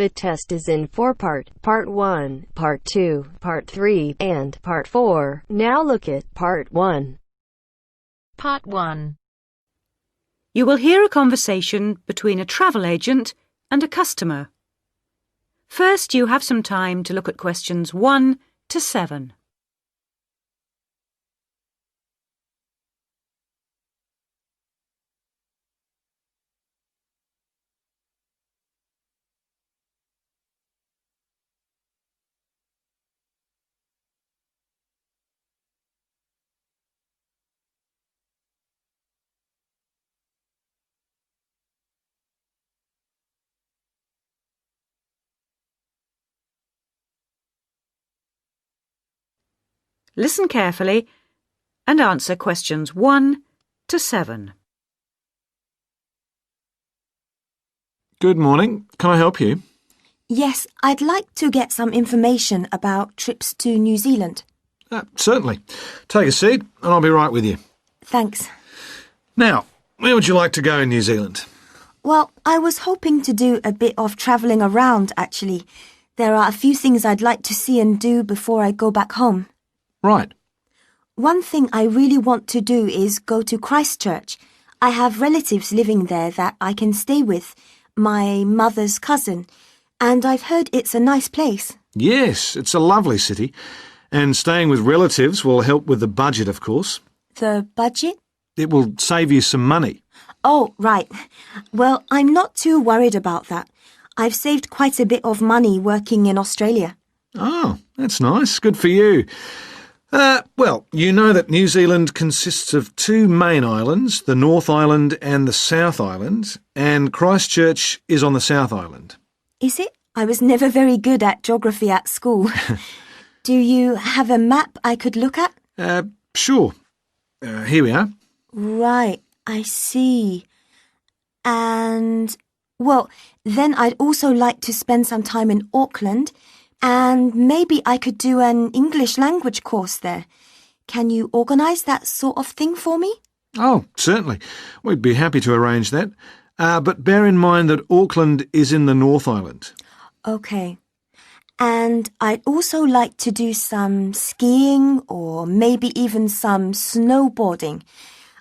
The test is in 4-part, Part 1, Part 2, Part 3, and Part 4. Now look at Part 1. Part 1. You will hear a conversation between a travel agent and a customer. First, you have some time to look at questions 1 to 7. Listen carefully and answer questions 1 to 7. Good morning. Can I help you? Yes, I'd like to get some information about trips to New Zealand. Certainly. Take a seat and I'll be right with you. Thanks. Now, where would you like to go in New Zealand? Well, I was hoping to do a bit of travelling around, actually. There are a few things I'd like to see and do before I go back home. Right. One thing I really want to do is go to Christchurch. I have relatives living there that I can stay with, my mother's cousin, and I've heard it's a nice place. Yes, it's a lovely city. And staying with relatives will help with the budget, of course. The budget? It will save you some money. Oh, right. Well, I'm not too worried about that. I've saved quite a bit of money working in Australia. Oh, that's nice. Good for you. Well, you know that New Zealand consists of 2 main islands, the North Island and the South Island, and Christchurch is on the South Island. Is it? I was never very good at geography at school. Do you have a map I could look at? Sure. Here we are. Right, I see. And, well, then I'd also like to spend some time in Auckland, and maybe I could do an English language course there. Can you organise that sort of thing for me? Oh, certainly. We'd be happy to arrange that. But bear in mind that Auckland is in the North Island. OK. And I'd also like to do some skiing or maybe even some snowboarding.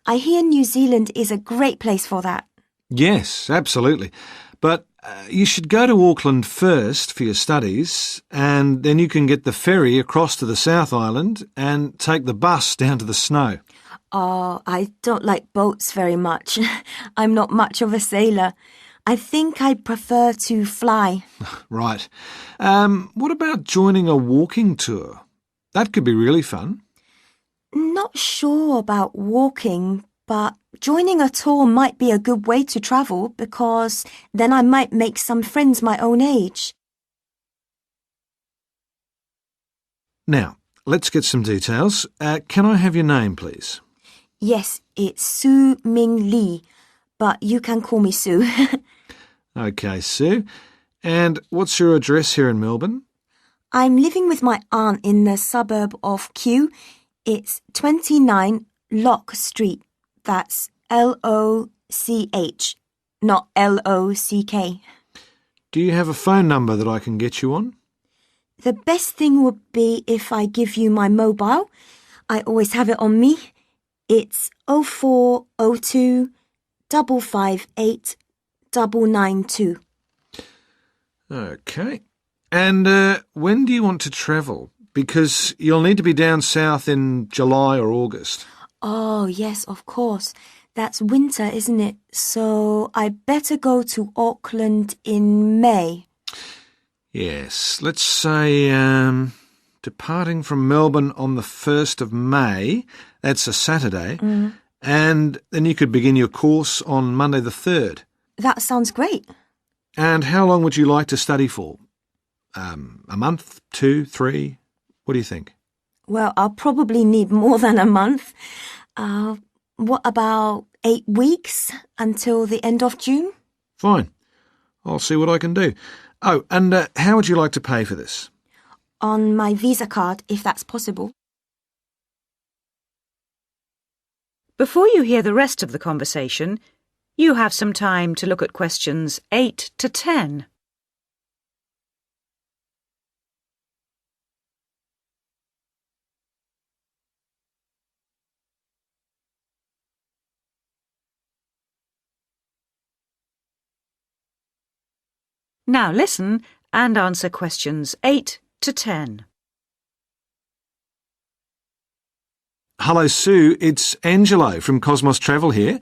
I hear New Zealand is a great place for that. Yes, absolutely. But you should go to Auckland first for your studies, and then you can get the ferry across to the South Island and take the bus down to the snow. Oh, I don't like boats very much. I'm not much of a sailor. I think I'd prefer to fly. Right. What about joining a walking tour? That could be really fun. Not sure about walking, but joining a tour might be a good way to travel because then I might make some friends my own age. Now, let's get some details. Can I have your name, please? Yes, it's Su Ming Lee, but you can call me Sue. OK, Sue. And what's your address here in Melbourne? I'm living with my aunt in the suburb of Kew. It's 29 Lock Street. That's L-O-C-H, not L-O-C-K. Do you have a phone number that I can get you on? The best thing would be if I give you my mobile. I always have it on me. It's 0402 558 992. OK. And when do you want to travel? Because you'll need to be down south in July or August. Oh, yes, of course. That's winter, isn't it? So I better go to Auckland in May. Yes, let's say departing from Melbourne on the 1st of May, that's a Saturday, and then you could begin your course on Monday the 3rd. That sounds great. And how long would you like to study for? A month, 2, 3? What do you think? Well, I'll probably need more than a month. What about 8 weeks until the end of June? Fine. I'll see what I can do. Oh, and how would you like to pay for this? On my Visa card, if that's possible. Before you hear the rest of the conversation, you have some time to look at questions 8 to 10. Now listen and answer questions 8 to 10. Hello, Sue. It's Angelo from Cosmos Travel here.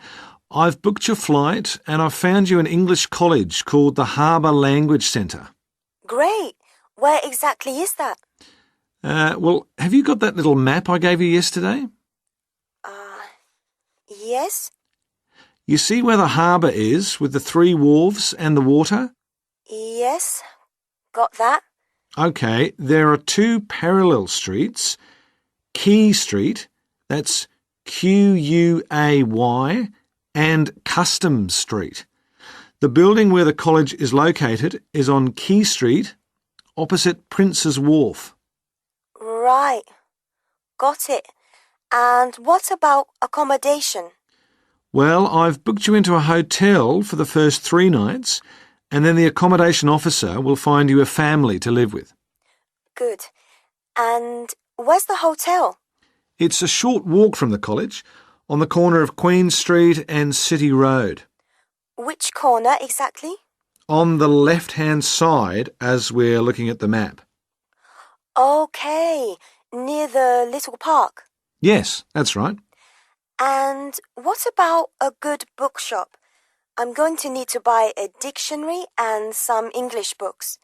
I've booked your flight and I've found you an English college called the Harbour Language Centre. Great. Where exactly is that? Well, have you got that little map I gave you yesterday? Yes? You see where the harbour is with the 3 wharves and the water? Yes. Got that? OK, there are 2 parallel streets. Quay Street, that's Quay, and Customs Street. The building where the college is located is on Quay Street, opposite Prince's Wharf. Right. Got it. And what about accommodation? Well, I've booked you into a hotel for the first 3 nights, and then the accommodation officer will find you a family to live with. Good. And where's the hotel? It's a short walk from the college, on the corner of Queen Street and City Road. Which corner exactly? On the left-hand side as we're looking at the map. Okay. Near the little park. Yes, that's right. And what about a good bookshop? I'm going to need to buy a dictionary and some English books.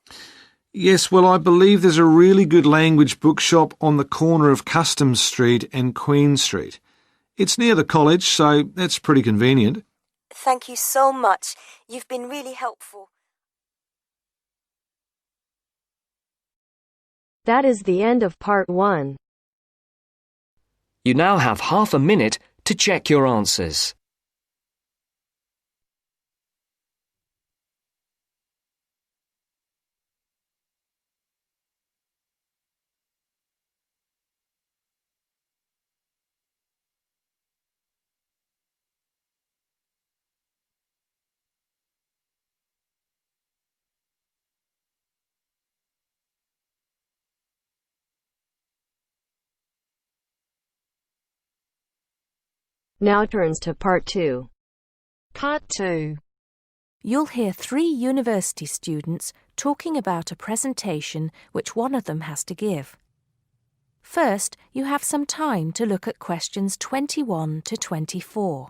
Yes, well, I believe there's a really good language bookshop on the corner of Customs Street and Queen Street. It's near the college, so that's pretty convenient. Thank you so much. You've been really helpful. That is the end of part 1. You now have half a minute to check your answers. Now turns to part 2. Part 2. You'll hear 3 university students talking about a presentation which one of them has to give. First, you have some time to look at questions 21 to 24.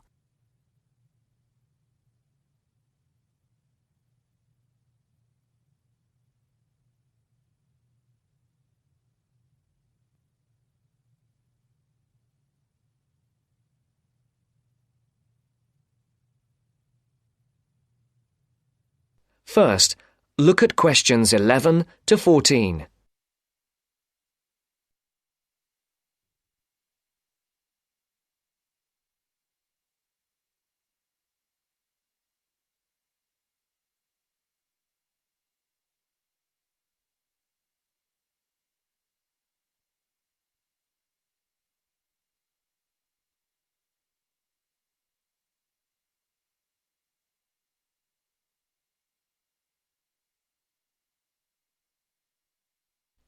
First, look at questions 11 to 14.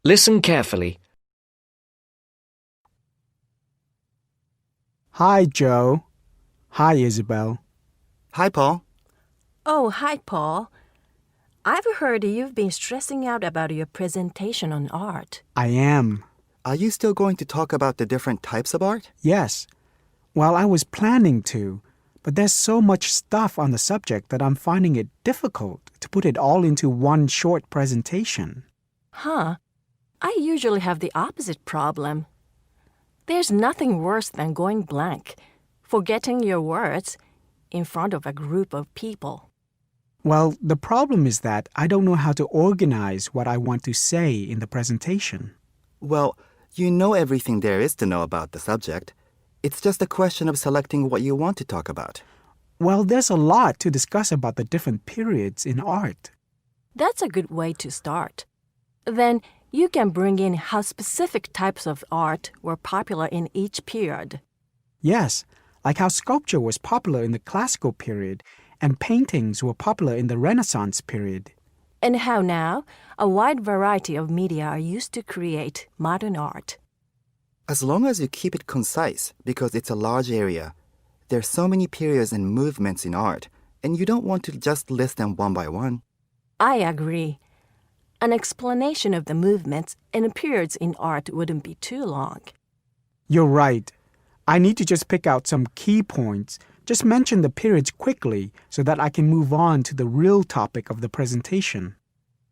Listen carefully. Hi, Joe. Hi, Isabel. Hi, Paul. Oh, hi, Paul. I've heard you've been stressing out about your presentation on art. I am. Are you still going to talk about the different types of art? Yes. Well, I was planning to, but there's so much stuff on the subject that I'm finding it difficult to put it all into one short presentation. Huh? I usually have the opposite problem. There's nothing worse than going blank, forgetting your words, in front of a group of people. Well, the problem is that I don't know how to organize what I want to say in the presentation. Well, you know everything there is to know about the subject. It's just a question of selecting what you want to talk about. Well, there's a lot to discuss about the different periods in art. That's a good way to start. Then you can bring in how specific types of art were popular in each period. Yes, like how sculpture was popular in the classical period and paintings were popular in the Renaissance period. And how now a wide variety of media are used to create modern art. As long as you keep it concise, because it's a large area, there's so many periods and movements in art, and you don't want to just list them one by one. I agree. An explanation of the movements and periods in art wouldn't be too long. You're right. I need to just pick out some key points. Just mention the periods quickly so that I can move on to the real topic of the presentation.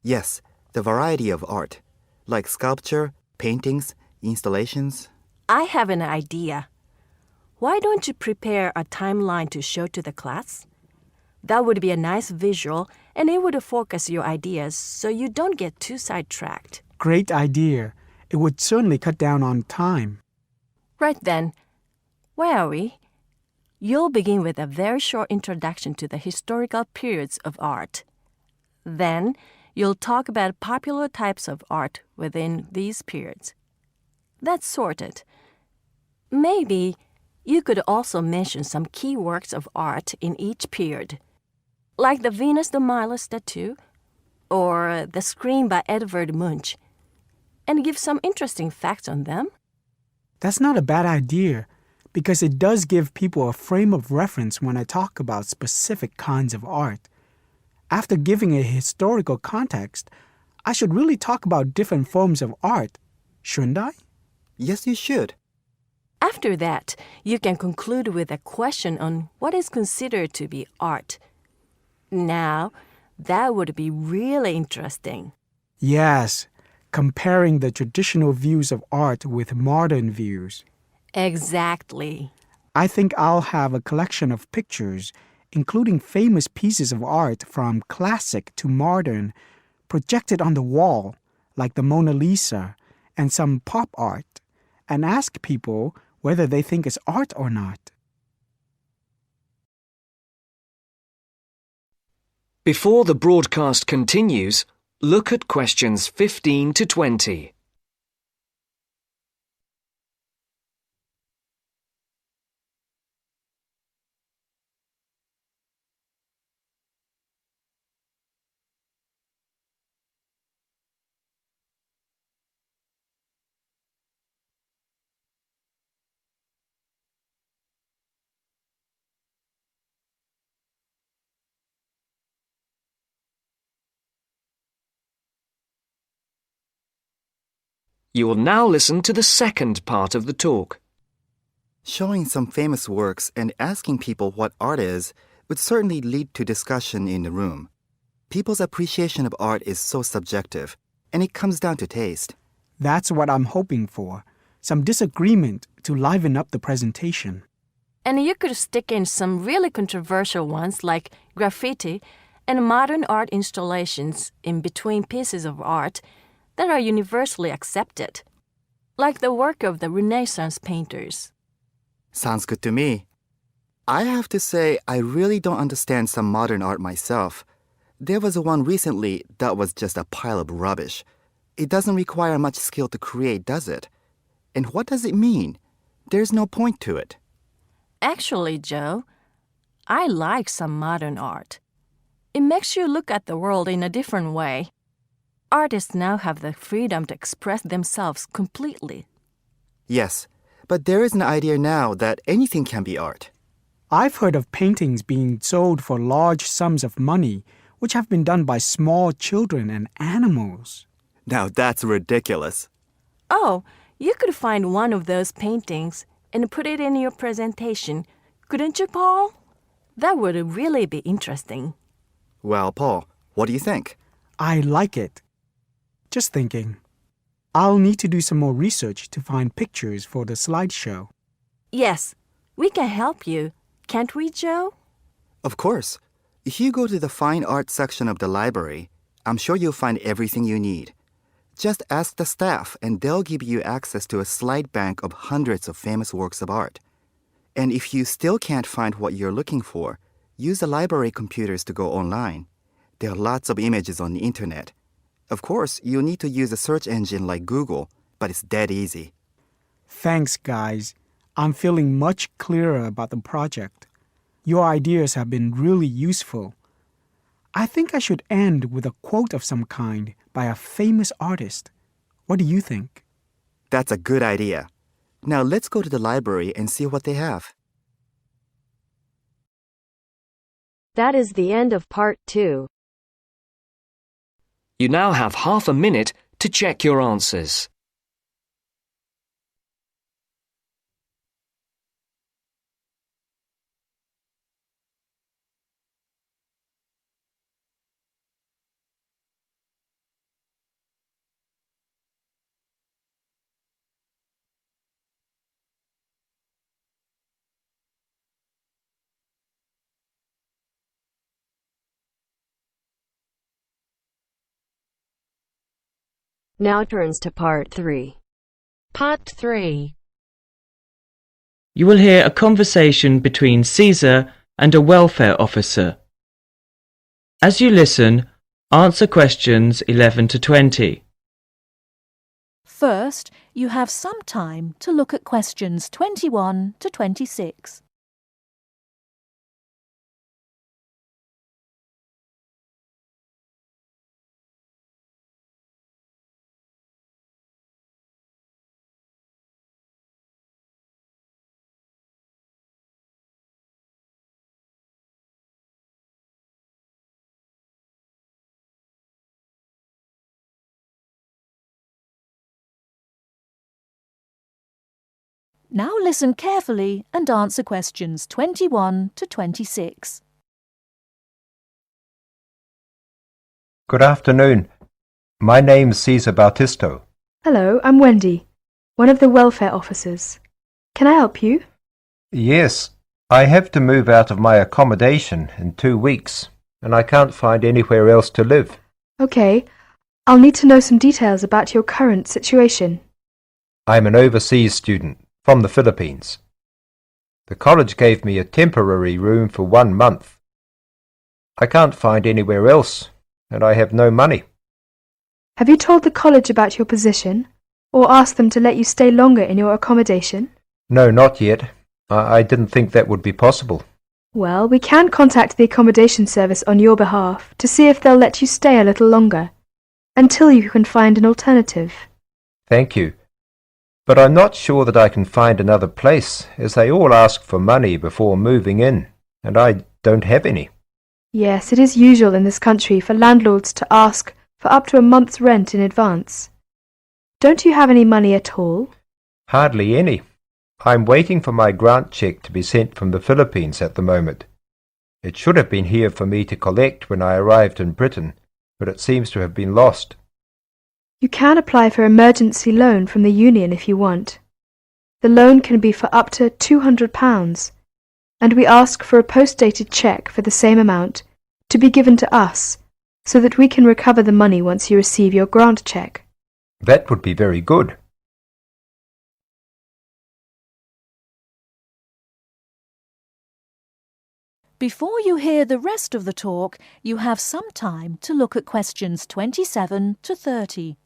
Yes, the variety of art, like sculpture, paintings, installations. I have an idea. Why don't you prepare a timeline to show to the class? That would be a nice visual, and it would focus your ideas so you don't get too sidetracked. Great idea. It would certainly cut down on time. Right then, where are we? You'll begin with a very short introduction to the historical periods of art. Then, you'll talk about popular types of art within these periods. That's sorted. Maybe you could also mention some key works of art in each period, like the Venus de Milo statue or the Scream by Edvard Munch, and give some interesting facts on them. That's not a bad idea, because it does give people a frame of reference when I talk about specific kinds of art. After giving a historical context, I should really talk about different forms of art, shouldn't I? Yes, you should. After that, you can conclude with a question on what is considered to be art. Now, that would be really interesting. Yes, comparing the traditional views of art with modern views. Exactly. I think I'll have a collection of pictures, including famous pieces of art from classic to modern, projected on the wall, like the Mona Lisa, and some pop art, and ask people whether they think it's art or not. Before the broadcast continues, look at questions 15 to 20. You will now listen to the second part of the talk. Showing some famous works and asking people what art is would certainly lead to discussion in the room. People's appreciation of art is so subjective, and it comes down to taste. That's what I'm hoping for. Some disagreement to liven up the presentation. And you could stick in some really controversial ones like graffiti and modern art installations in between pieces of art that are universally accepted, like the work of the Renaissance painters. Sounds good to me. I have to say, I really don't understand some modern art myself. There was one recently that was just a pile of rubbish. It doesn't require much skill to create, does it? And what does it mean? There's no point to it. Actually, Joe, I like some modern art. It makes you look at the world in a different way. Artists now have the freedom to express themselves completely. Yes, but there is an idea now that anything can be art. I've heard of paintings being sold for large sums of money, which have been done by small children and animals. Now that's ridiculous. Oh, you could find one of those paintings and put it in your presentation, couldn't you, Paul? That would really be interesting. Well, Paul, what do you think? I like it. Just thinking. I'll need to do some more research to find pictures for the slideshow. Yes, we can help you, can't we, Joe? Of course. If you go to the fine art section of the library, I'm sure you'll find everything you need. Just ask the staff and they'll give you access to a slide bank of hundreds of famous works of art. And if you still can't find what you're looking for, use the library computers to go online. There are lots of images on the internet. Of course, you'll need to use a search engine like Google, but it's dead easy. Thanks, guys. I'm feeling much clearer about the project. Your ideas have been really useful. I think I should end with a quote of some kind by a famous artist. What do you think? That's a good idea. Now let's go to the library and see what they have. That is the end of part 2. You now have half a minute to check your answers. Now turns to part 3. Part 3. You will hear a conversation between Caesar and a welfare officer. As you listen, answer questions 11 to 20. First, you have some time to look at questions 21 to 26. Now listen carefully and answer questions 21 to 26. Good afternoon. My name's Cesar Bautisto. Hello, I'm Wendy, one of the welfare officers. Can I help you? Yes, I have to move out of my accommodation in 2 weeks, and I can't find anywhere else to live. Okay, I'll need to know some details about your current situation. I'm an overseas student from the Philippines. The college gave me a temporary room for 1 month. I can't find anywhere else, and I have no money. Have you told the college about your position, or asked them to let you stay longer in your accommodation? No, not yet. I didn't think that would be possible. Well, we can contact the accommodation service on your behalf to see if they'll let you stay a little longer, until you can find an alternative. Thank you. But I'm not sure that I can find another place, as they all ask for money before moving in, and I don't have any. Yes, it is usual in this country for landlords to ask for up to a month's rent in advance. Don't you have any money at all? Hardly any. I'm waiting for my grant check to be sent from the Philippines at the moment. It should have been here for me to collect when I arrived in Britain, but it seems to have been lost. You can apply for emergency loan from the union if you want. The loan can be for up to £200, and we ask for a post-dated cheque for the same amount to be given to us, so that we can recover the money once you receive your grant cheque. That would be very good. Before you hear the rest of the talk, you have some time to look at questions 27 to 30.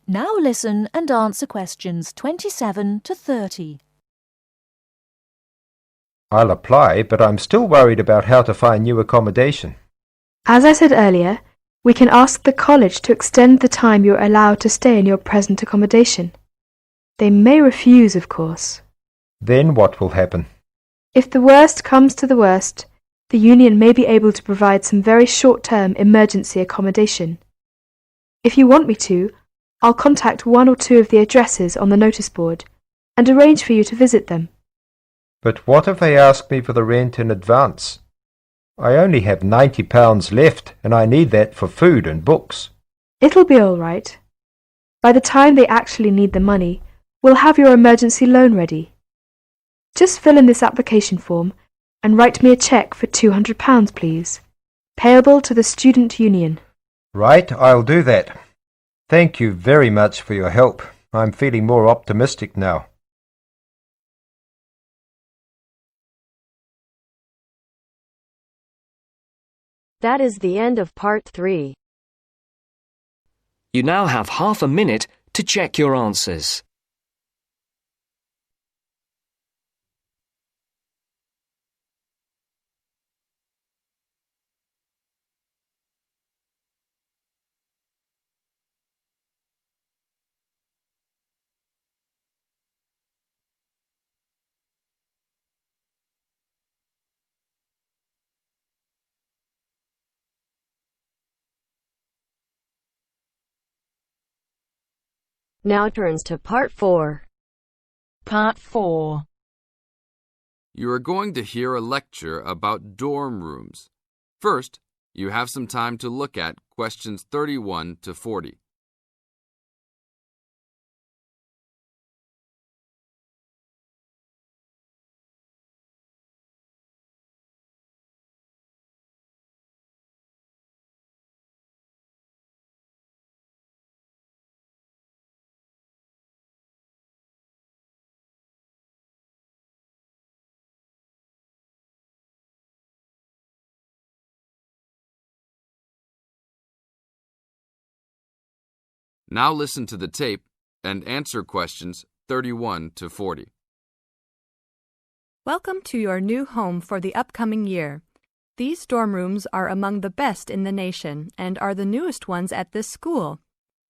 Now listen and answer questions 27 to 30. I'll apply, but I'm still worried about how to find new accommodation. As I said earlier, we can ask the college to extend the time you're allowed to stay in your present accommodation. They may refuse, of course. Then what will happen? If the worst comes to the worst, the union may be able to provide some very short-term emergency accommodation. If you want me to, I'll contact 1 or 2 of the addresses on the notice board and arrange for you to visit them. But what if they ask me for the rent in advance? I only have £90 left, and I need that for food and books. It'll be all right. By the time they actually need the money, we'll have your emergency loan ready. Just fill in this application form and write me a cheque for £200, please, payable to the student union. Right, I'll do that. Thank you very much for your help. I'm feeling more optimistic now. That is the end of part 3. You now have half a minute to check your answers. Now turns to Part 4. Part 4. You are going to hear a lecture about dorm rooms. First, you have some time to look at questions 31 to 40. Now listen to the tape and answer questions 31 to 40. Welcome to your new home for the upcoming year. These dorm rooms are among the best in the nation and are the newest ones at this school.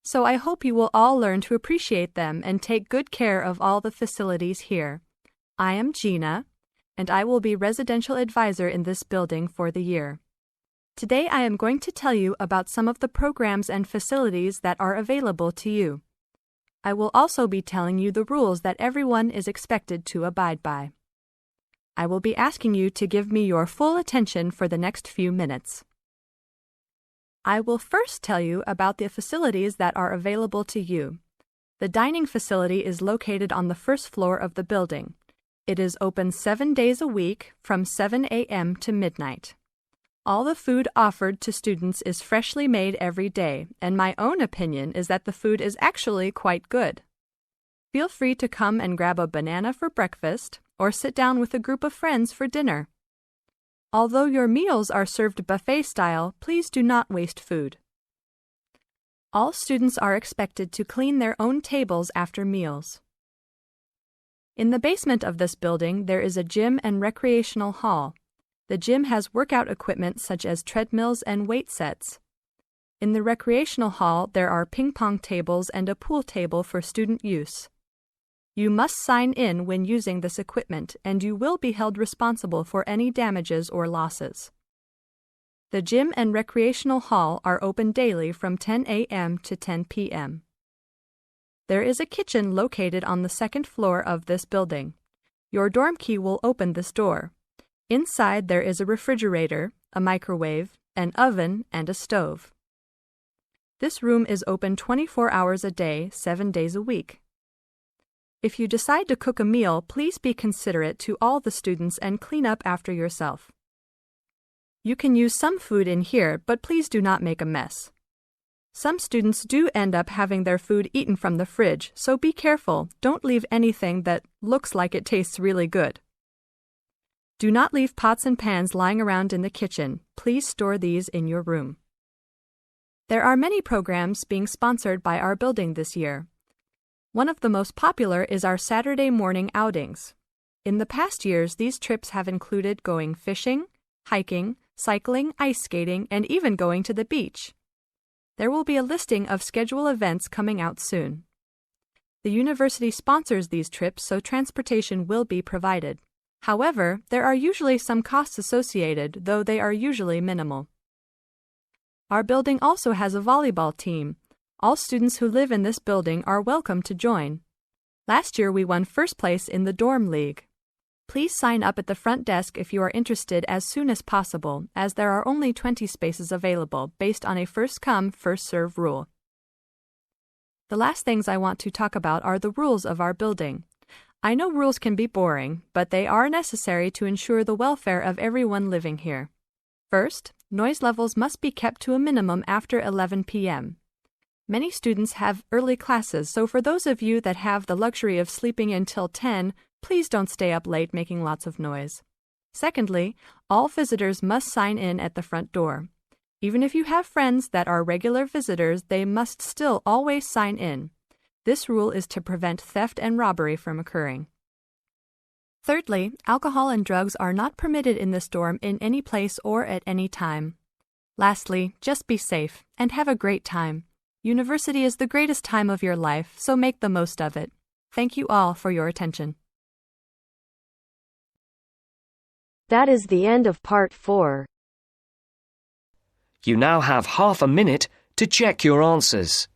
So I hope you will all learn to appreciate them and take good care of all the facilities here. I am Gina, and I will be residential advisor in this building for the year. Today I am going to tell you about some of the programs and facilities that are available to you. I will also be telling you the rules that everyone is expected to abide by. I will be asking you to give me your full attention for the next few minutes. I will first tell you about the facilities that are available to you. The dining facility is located on the first floor of the building. It is open 7 days a week from 7 a.m. to midnight. All the food offered to students is freshly made every day, and my own opinion is that the food is actually quite good. Feel free to come and grab a banana for breakfast or sit down with a group of friends for dinner. Although your meals are served buffet style, please do not waste food. All students are expected to clean their own tables after meals. In the basement of this building, there is a gym and recreational hall. The gym has workout equipment such as treadmills and weight sets. In the recreational hall, there are ping pong tables and a pool table for student use. You must sign in when using this equipment, and you will be held responsible for any damages or losses. The gym and recreational hall are open daily from 10 a.m. to 10 p.m. There is a kitchen located on the second floor of this building. Your dorm key will open this door. Inside there is a refrigerator, a microwave, an oven, and a stove. This room is open 24 hours a day, 7 days a week. If you decide to cook a meal, please be considerate to all the students and clean up after yourself. You can use some food in here, but please do not make a mess. Some students do end up having their food eaten from the fridge, so be careful. Don't leave anything that looks like it tastes really good. Do not leave pots and pans lying around in the kitchen. Please store these in your room. There are many programs being sponsored by our building this year. One of the most popular is our Saturday morning outings. In the past years, these trips have included going fishing, hiking, cycling, ice skating, and even going to the beach. There will be a listing of scheduled events coming out soon. The university sponsors these trips, so transportation will be provided. However, there are usually some costs associated, though they are usually minimal. Our building also has a volleyball team. All students who live in this building are welcome to join. Last year we won first place in the dorm league. Please sign up at the front desk if you are interested as soon as possible, as there are only 20 spaces available based on a first-come, first-served rule. The last things I want to talk about are the rules of our building. I know rules can be boring, but they are necessary to ensure the welfare of everyone living here. First, noise levels must be kept to a minimum after 11 p.m. Many students have early classes, so for those of you that have the luxury of sleeping until 10, please don't stay up late making lots of noise. Secondly, all visitors must sign in at the front door. Even if you have friends that are regular visitors, they must still always sign in. This rule is to prevent theft and robbery from occurring. Thirdly, alcohol and drugs are not permitted in this dorm in any place or at any time. Lastly, just be safe and have a great time. University is the greatest time of your life, so make the most of it. Thank you all for your attention. That is the end of Part 4. You now have half a minute to check your answers.